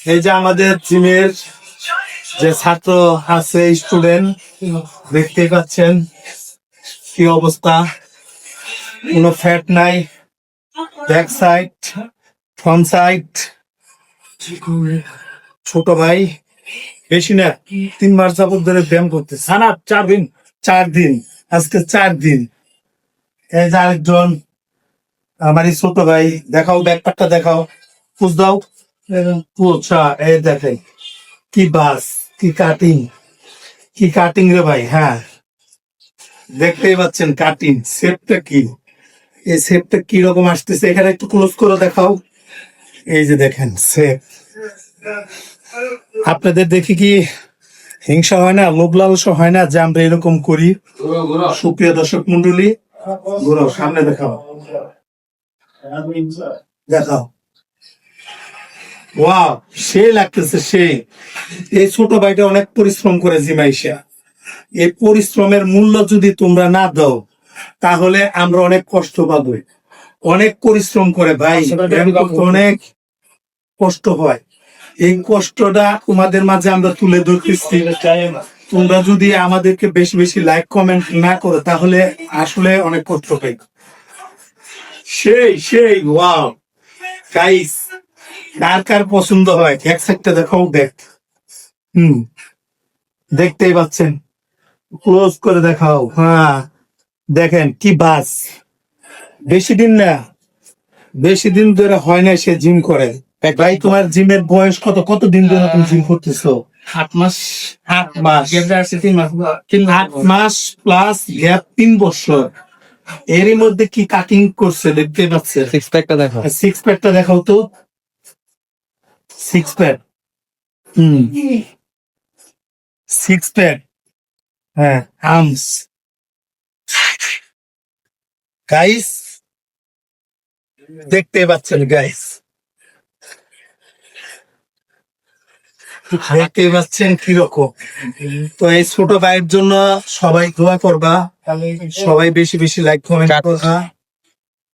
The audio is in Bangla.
এই যে আমাদের জিমের যে ছাত্র আছে, স্টুডেন্ট, দেখতে পাচ্ছেন কি অবস্থা। কোনো ফ্যাট নাই, ব্যাক সাইড, ফ্রন্ট সাইড। ছোট ভাই বেশি না 3 মাস যাবত ধরে ব্যায়াম করতেছে। না 4 দিন আজকে 4 দিন। এই যে আরেকজন আমার এই ছোট ভাই, দেখাও ব্যাকপ্যাকটা দেখাও, পুষ দাও। পুষা এই দেখেন কি বাস, কি কাটিং, কি কাটিং রে ভাই। হ্যাঁ দেখতেই পাচ্ছেন কাটিং শেপটা কি, এই শেপটা কি রকম আসতেছে। এখানে একটু ক্লোজ করে দেখাও। এই যে দেখেন শেপ। আপনাদের দেখি কি হিংসা হয় না, লোভ লালসা হয় না যে আমরা এরকম করি? সুপ্রিয় দর্শক মন্ডলী, ঘোরাও, সামনে দেখাও, দেখাও। ওয়াও, সেই লাগতেছে সেই। এই ছোট ভাইটা অনেক পরিশ্রম করে জিমাইশা। এই পরিশ্রমের মূল্য যদি তোমরা না দাও তাহলে আমরা অনেক কষ্ট পাবো। অনেক পরিশ্রম করে ভাই, অনেক কষ্ট হয়। এই কষ্টটা তোমাদের মাঝে আমরা তুলে ধরতেছি। তোমরা যদি আমাদেরকে বেশি বেশি লাইক কমেন্ট না করো তাহলে আসলে অনেক কষ্ট পাই। সেই সেই ওয়াও গাইস, কার কার পছন্দ হয় এক সাইডটা দেখাও। দেখ, দেখতেই পাচ্ছেন, ক্লোজ করে দেখাও। হ্যাঁ দেখেন কি বাস। বেশি দিন না, বেশি দিন ধরে হয় না সে জিম করে। ভাই তোমার জিমের বয়স কত, কতদিন ধরে তুমি জিম করতেছো? 8 মাস। 8 মাস, 8 মাস প্লাস গ্যাপ 3 বছর। এরই মধ্যে কি কাটিং করছে দেখতে পাচ্ছে। সিক্স প্যাকটা দেখো। সিক্স প্যাকটা দেখাও তো, সিক্স প্যাক। সিক্স প্যাক, হ্যাঁ আর্মস। গাইস দেখতে পাচ্ছেন, গাইস দেখতে পাচ্ছেন কিরকম। তো এই ছোট ভাইয়ের জন্য সবাই দোয়া করবা, সবাই বেশি বেশি লাইক কমেন্ট করবা।